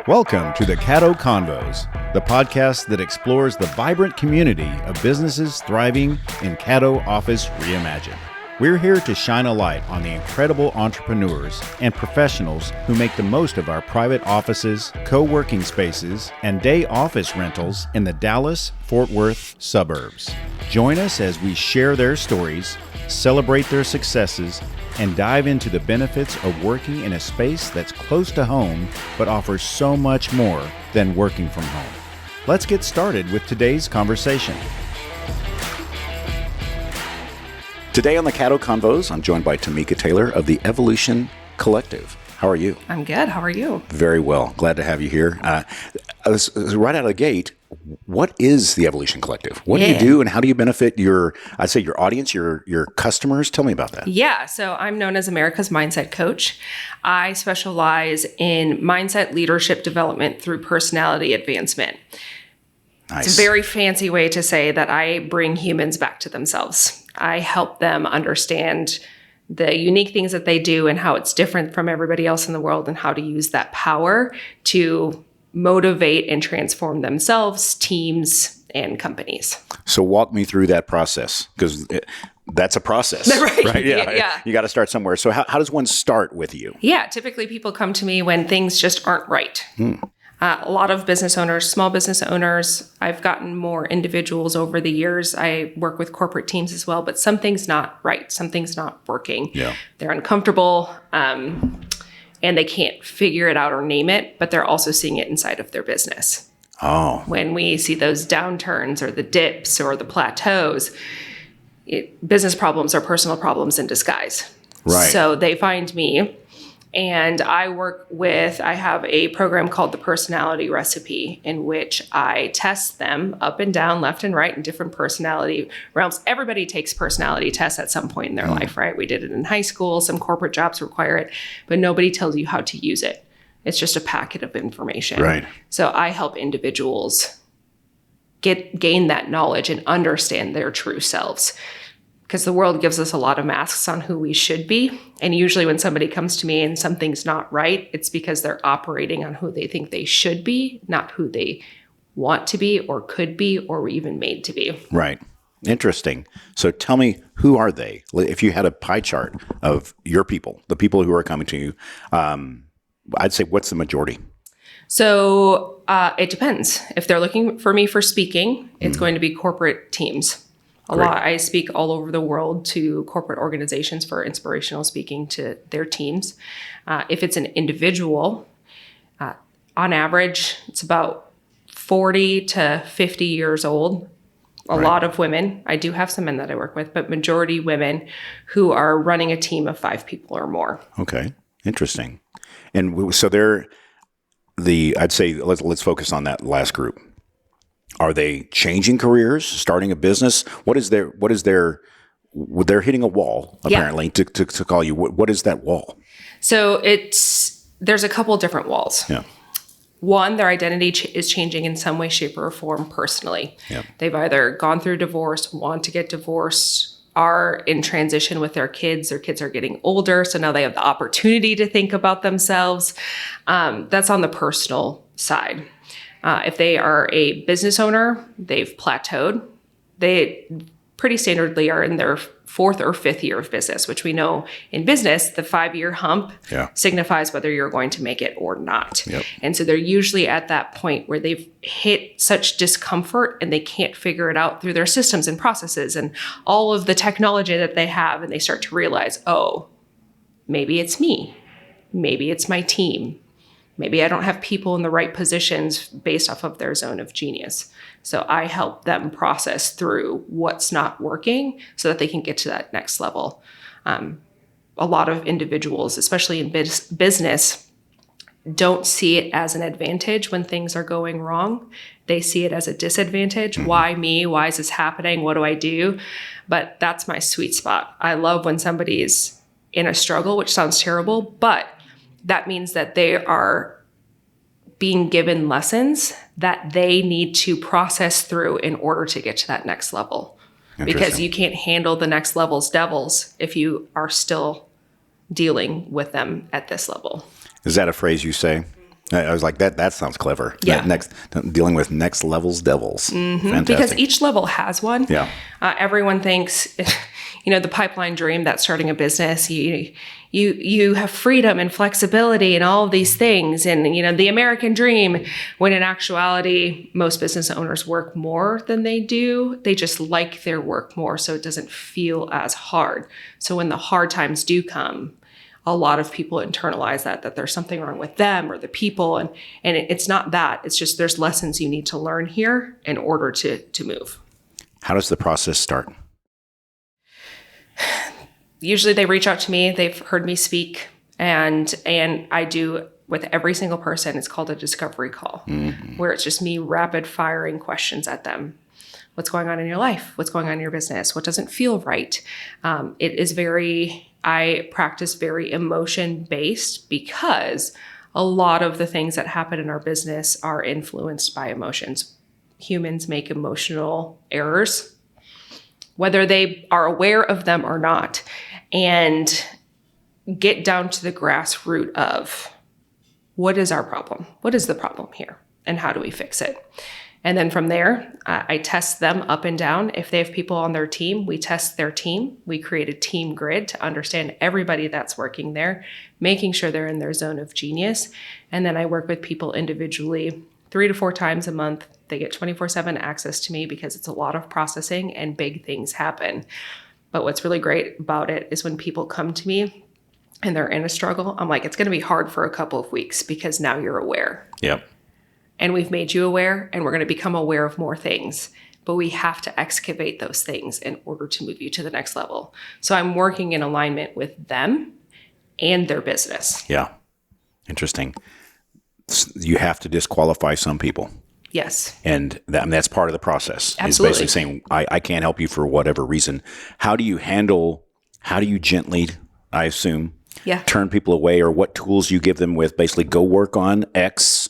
Welcome to the Caddo Convos, the podcast that explores the vibrant community of businesses thriving in Caddo Office Reimagined. We're here to shine a light on the incredible entrepreneurs and professionals who make the most of our private offices, co-working spaces, and day office rentals in the Dallas-Fort Worth suburbs. Join us as we share their stories, celebrate their successes, and dive into the benefits of working in a space that's close to home but offers so much more than working from home. Let's get started with today's conversation. Today on the Caddo Convos, I'm joined by Tamika Taylor of the Evolution Collective. How are you? I'm good. How are you? Very well. Glad to have you here. Right out of the gate, what is the Evolution Collective? What do you do, and how do you benefit your audience, your customers? Tell me about that. Yeah. So I'm known as America's Mindset Coach. I specialize in mindset leadership development through personality advancement. Nice. It's a very fancy way to say that I bring humans back to themselves. I help them understand the unique things that they do and how it's different from everybody else in the world, and how to use that power to motivate and transform themselves, teams, and companies. So walk me through that process, because that's a process, right? Yeah. You got to start somewhere. So how does one start with you? Yeah. Typically people come to me when things just aren't right. A lot of business owners, small business owners, I've gotten more individuals over the years. I work with corporate teams as well, but something's not right. Something's not working. Yeah. They're uncomfortable, and they can't figure it out or name it, but they're also seeing it inside of their business. Oh. When we see those downturns or the dips or the plateaus, business problems are personal problems in disguise. Right. So they find me. And I have a program called the Personality Recipe, in which I test them up and down, left and right, in different personality realms. Everybody takes personality tests at some point in their life, right? We did it in high school. Some corporate jobs require it, but nobody tells you how to use it. It's just a packet of information. Right. So I help individuals gain that knowledge and understand their true selves. Because the world gives us a lot of masks on who we should be. And usually when somebody comes to me and something's not right, it's because they're operating on who they think they should be, not who they want to be or could be or were even made to be. Right. Interesting. So tell me, who are they? If you had a pie chart of your people, the people who are coming to you, I'd say what's the majority? So it depends. If they're looking for me for speaking, it's going to be corporate teams. I speak all over the world to corporate organizations for inspirational speaking to their teams. If it's an individual, on average, it's about 40 to 50 years old. A lot of women. I do have some men that I work with, but majority women who are running a team of 5 people or more. Okay, interesting. And so I'd say let's focus on that last group. Are they changing careers, starting a business? They're hitting a wall, apparently, to call you. What is that wall? So there's a couple different walls. Yeah. One, their identity is changing in some way, shape, or form personally. Yeah. They've either gone through divorce, want to get divorced, are in transition with their kids. Their kids are getting older, so now they have the opportunity to think about themselves. That's on the personal side. If they are a business owner, they've plateaued. They pretty standardly are in their 4th or 5th year of business, which we know in business, the 5-year hump signifies whether you're going to make it or not. Yep. And so they're usually at that point where they've hit such discomfort and they can't figure it out through their systems and processes and all of the technology that they have. And they start to realize, oh, maybe it's me. Maybe it's my team. Maybe I don't have people in the right positions based off of their zone of genius. So I help them process through what's not working so that they can get to that next level. A lot of individuals, especially in business, don't see it as an advantage when things are going wrong. They see it as a disadvantage. Mm-hmm. Why me? Why is this happening? What do I do? But that's my sweet spot. I love when somebody's in a struggle, which sounds terrible, but that means that they are being given lessons that they need to process through in order to get to that next level. Because you can't handle the next level's devils if you are still dealing with them at this level. Is that a phrase you say? I was like, that sounds clever. Yeah. Dealing with next level's devils. Fantastic. Because each level has one. Yeah. Everyone thinks, the pipeline dream, that's starting a business. You have freedom and flexibility and all of these things. And, the American dream, when in actuality, most business owners work more than they do. They just like their work more, so it doesn't feel as hard. So when the hard times do come, a lot of people internalize that there's something wrong with them or the people. And it's not that. It's just there's lessons you need to learn here in order to move. How does the process start? Usually they reach out to me. They've heard me speak. And I do with every single person. It's called a discovery call, where it's just me rapid firing questions at them. What's going on in your life? What's going on in your business? What doesn't feel right? I practice very emotion-based because a lot of the things that happen in our business are influenced by emotions. Humans make emotional errors, whether they are aware of them or not, and get down to the grassroots of what is our problem? What is the problem here? And how do we fix it? And then from there, I test them up and down. If they have people on their team, we test their team. We create a team grid to understand everybody that's working there, making sure they're in their zone of genius. And then I work with people individually 3 to 4 times a month. They get 24/7 access to me because it's a lot of processing and big things happen. But what's really great about it is when people come to me and they're in a struggle, I'm like, it's going to be hard for a couple of weeks because now you're aware. Yep. And we've made you aware, and we're going to become aware of more things. But we have to excavate those things in order to move you to the next level. So I'm working in alignment with them and their business. Yeah. Interesting. You have to disqualify some people. Yes. And that's part of the process. Absolutely. Is basically saying, I can't help you for whatever reason. How do you gently, I assume, turn people away, or what tools you give them with basically go work on X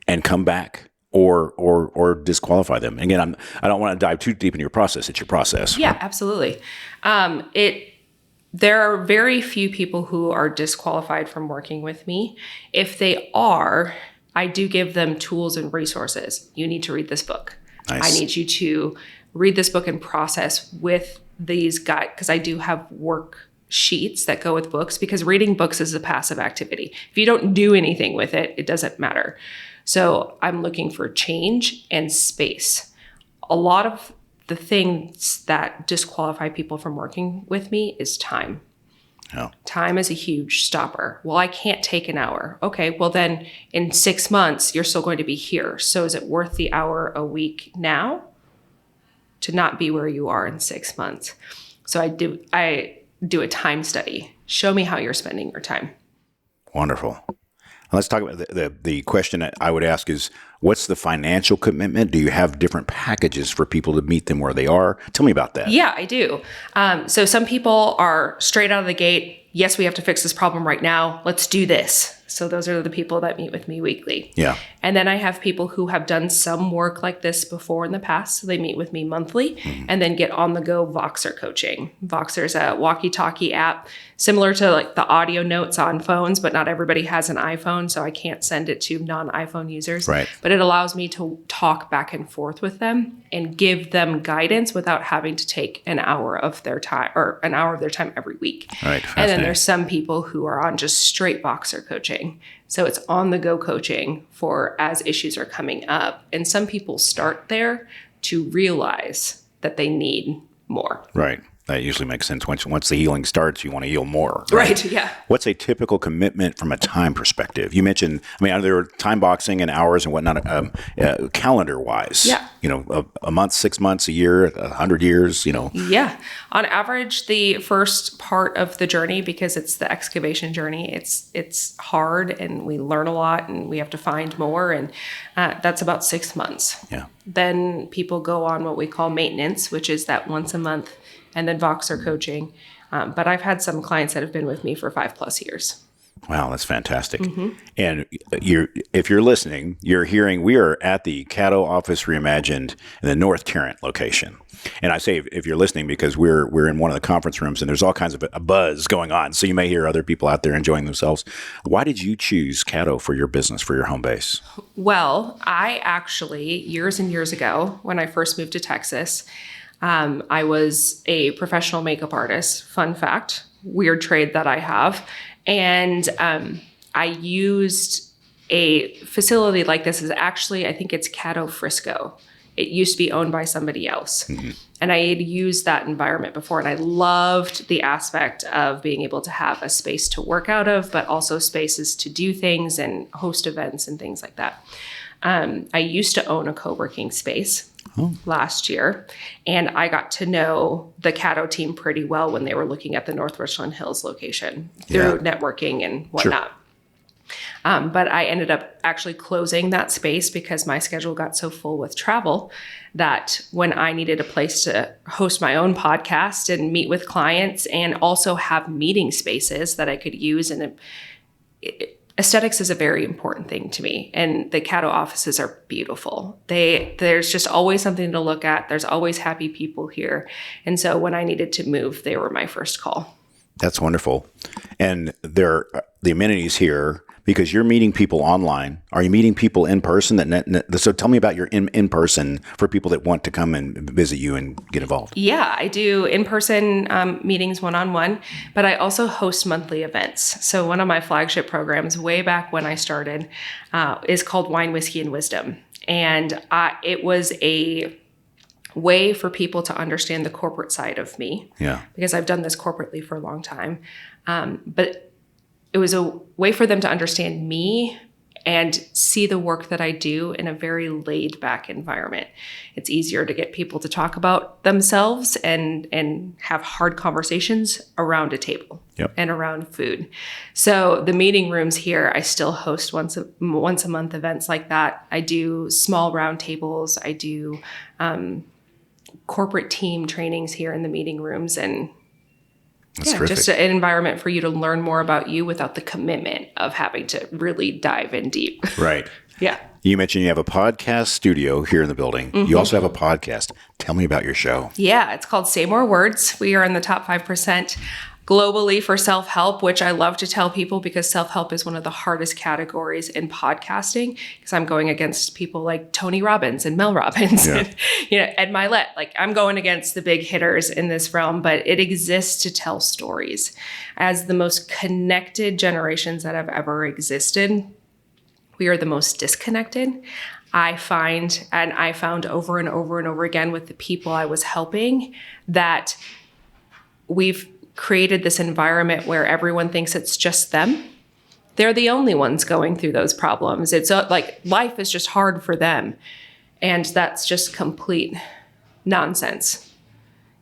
and come back, or disqualify them? Again, I don't want to dive too deep into your process. It's your process. Yeah, absolutely. There are very few people who are disqualified from working with me. If they are, I do give them tools and resources. You need to read this book. Nice. I need you to read this book and process with these guys, because I do have worksheets that go with books, because reading books is a passive activity. If you don't do anything with it, it doesn't matter. So I'm looking for change and space. A lot of the things that disqualify people from working with me is time. Oh. Time is a huge stopper. Well, I can't take an hour. Okay, well then in 6 months, you're still going to be here. So is it worth the hour a week now to not be where you are in 6 months? So I do a time study. Show me how you're spending your time. Wonderful. Let's talk about the question that I would ask is, what's the financial commitment? Do you have different packages for people to meet them where they are? Tell me about that. Yeah, I do. So some people are straight out of the gate. Yes, we have to fix this problem right now. Let's do this. So those are the people that meet with me weekly. Yeah. And then I have people who have done some work like this before in the past. So they meet with me monthly and then get on the go Voxer coaching. Voxer is a walkie-talkie app similar to like the audio notes on phones, but not everybody has an iPhone. So I can't send it to non-iPhone users. Right. But it allows me to talk back and forth with them and give them guidance without having to take an hour of their time every week. Right. And then there's some people who are on just straight Voxer coaching. So it's on the go coaching for as issues are coming up. And some people start there to realize that they need more. Right. That usually makes sense. Once the healing starts, you want to heal more. Right. Yeah. What's a typical commitment from a time perspective? You mentioned, there are time boxing and hours and whatnot, calendar wise. Yeah. A month, 6 months, a year, 100 years, Yeah. On average, the first part of the journey, because it's the excavation journey, it's hard and we learn a lot and we have to find more. And that's about 6 months. Yeah. Then people go on what we call maintenance, which is that once a month, and then Voxer coaching. But I've had some clients that have been with me for 5+ years. Wow, that's fantastic. And if you're listening, you're hearing we are at the Caddo Office Reimagined in the North Tarrant location. And I say if you're listening because we're in one of the conference rooms and there's all kinds of a buzz going on, so you may hear other people out there enjoying themselves. Why did you choose Caddo for your business, for your home base? Well, I actually, years and years ago, when I first moved to Texas, I was a professional makeup artist. Fun fact, weird trade that I have. And I used a facility like this. Is actually, I think it's Caddo Frisco. It used to be owned by somebody else. Mm-hmm. And I had used that environment before. And I loved the aspect of being able to have a space to work out of, but also spaces to do things and host events and things like that. I used to own a co-working space last year, and I got to know the Caddo team pretty well when they were looking at the North Richland Hills location through networking and whatnot. Sure. But I ended up actually closing that space because my schedule got so full with travel that when I needed a place to host my own podcast and meet with clients and also have meeting spaces that I could use, and aesthetics is a very important thing to me, and the Caddo offices are beautiful. There's just always something to look at. There's always happy people here. And so when I needed to move, they were my first call. That's wonderful. And the amenities here, because you're meeting people online. Are you meeting people in person? So tell me about your in person for people that want to come and visit you and get involved. Yeah, I do in-person meetings one-on-one, but I also host monthly events. So one of my flagship programs way back when I started is called Wine, Whiskey, and Wisdom. And it was a way for people to understand the corporate side of me. Yeah. Because I've done this corporately for a long time. But it was a way for them to understand me and see the work that I do in a very laid back environment. It's easier to get people to talk about themselves and have hard conversations around a table and around food. So the meeting rooms here, I still host once a month events like that. I do small round tables. I do corporate team trainings here in the meeting rooms, and just an environment for you to learn more about you without the commitment of having to really dive in deep. Right. Yeah. You mentioned you have a podcast studio here in the building. Mm-hmm. You also have a podcast. Tell me about your show. Yeah, it's called Say More Words. We are in the top 5% globally for self-help, which I love to tell people because self-help is one of the hardest categories in podcasting, because I'm going against people like Tony Robbins and Mel Robbins and Ed Milet. Like, I'm going against the big hitters in this realm, but it exists to tell stories. As the most connected generations that have ever existed, we are the most disconnected. I found over and over and over again with the people I was helping that we've created this environment where everyone thinks it's just them. They're the only ones going through those problems. It's like life is just hard for them. And that's just complete nonsense.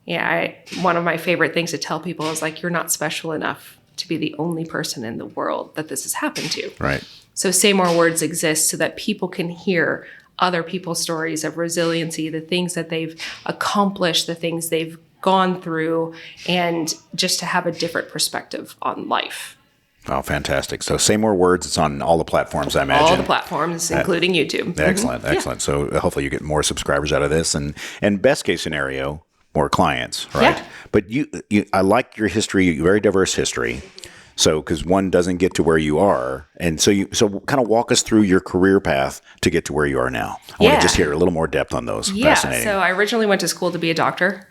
Yeah, one of my favorite things to tell people is like, you're not special enough to be the only person in the world that this has happened to. Right. So Say More Words exists so that people can hear other people's stories of resiliency, the things that they've accomplished, the things they've gone through, and just to have a different perspective on life. Oh, fantastic. So Say More Words, it's on all the platforms, I imagine. All the platforms, including YouTube. Excellent, Mm-hmm. excellent. So hopefully you get more subscribers out of this, and best case scenario, more clients, right? Yeah. But I like your history, very diverse history. So, because one doesn't get to where you are. And so kind of walk us through your career path to get to where you are now. I want to just hear a little more depth on those. Yeah. So I originally went to school to be a doctor,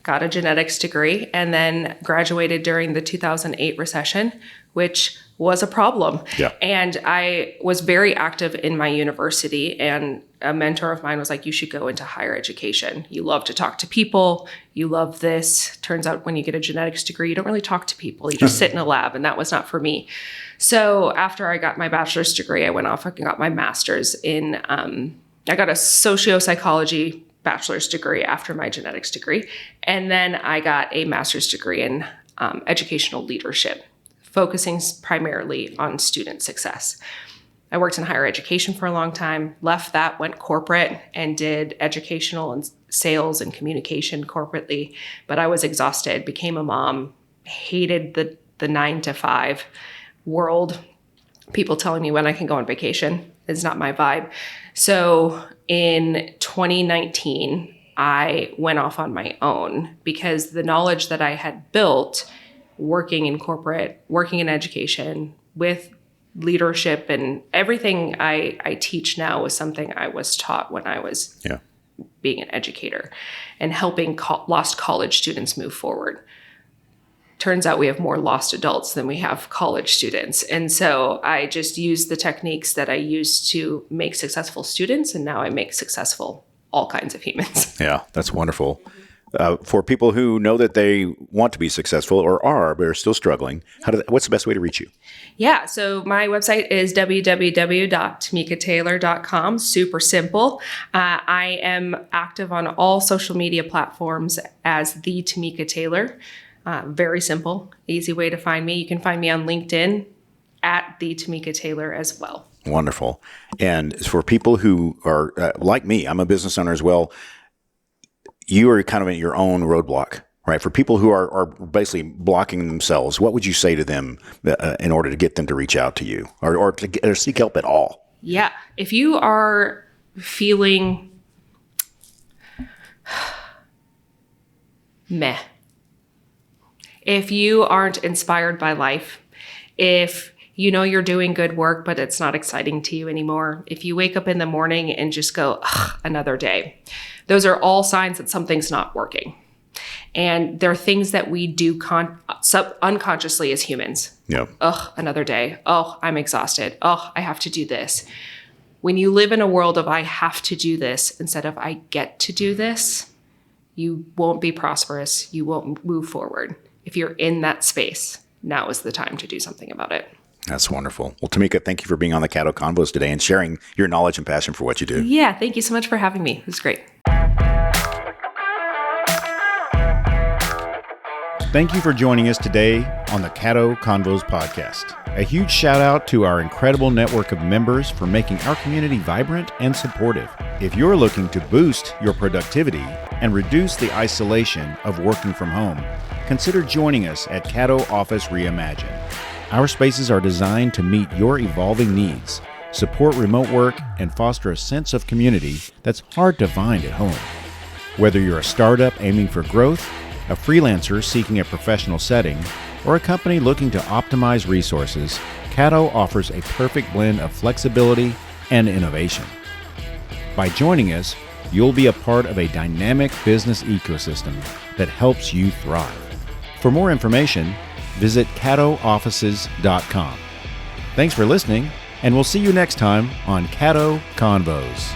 got a genetics degree, and then graduated during the 2008 recession, which was a problem. Yeah. And I was very active in my university, and a mentor of mine was like, you should go into higher education. You love to talk to people. You love this. Turns out when you get a genetics degree, you don't really talk to people. You just sit in a lab, and that was not for me. So after I got my bachelor's degree, I went off and got my master's in, I got a socio-psychology bachelor's degree after my genetics degree. And then I got a master's degree in educational leadership, focusing primarily on student success. I worked in higher education for a long time, left that, went corporate, and did educational and sales and communication corporately. But I was exhausted, became a mom, hated the 9-to-5 world. People telling me when I can go on vacation is not my vibe. So in 2019, I went off on my own, because the knowledge that I had built working in corporate, working in education, with leadership and everything I teach now was something I was taught when I was being an educator and helping lost college students move forward. Turns out we have more lost adults than we have college students. And so I just used the techniques that I used to make successful students, and now I make successful all kinds of humans. Yeah, that's wonderful. For people who know that they want to be successful or are, but are still struggling, what's the best way to reach you? Yeah, so my website is www.tamikataylor.com. Super simple. I am active on all social media platforms as the Tamika Taylor. Very simple, easy way to find me. You can find me on LinkedIn at the Tamika Taylor as well. Wonderful. And for people who are like me, I'm a business owner as well. You are kind of at your own roadblock, right? For people who are basically blocking themselves, what would you say to them in order to get them to reach out to you or seek help at all? Yeah. If you are feeling meh, if you aren't inspired by life, if you know you're doing good work, but it's not exciting to you anymore, if you wake up in the morning and just go, another day, those are all signs that something's not working. And they're things that we do unconsciously as humans. Yeah. Another day. I'm exhausted. I have to do this. When you live in a world of I have to do this instead of I get to do this, you won't be prosperous. You won't move forward. If you're in that space, now is the time to do something about it. That's wonderful. Well, Tamika, thank you for being on the Caddo Convos today and sharing your knowledge and passion for what you do. Yeah, thank you so much for having me. It was great. Thank you for joining us today on the Caddo Convos podcast. A huge shout out to our incredible network of members for making our community vibrant and supportive. If you're looking to boost your productivity and reduce the isolation of working from home, consider joining us at Caddo Office Reimagined. Our spaces are designed to meet your evolving needs, support remote work, and foster a sense of community that's hard to find at home. Whether you're a startup aiming for growth, a freelancer seeking a professional setting, or a company looking to optimize resources, Caddo offers a perfect blend of flexibility and innovation. By joining us, you'll be a part of a dynamic business ecosystem that helps you thrive. For more information, visit caddooffices.com. Thanks for listening, and we'll see you next time on Caddo Convos.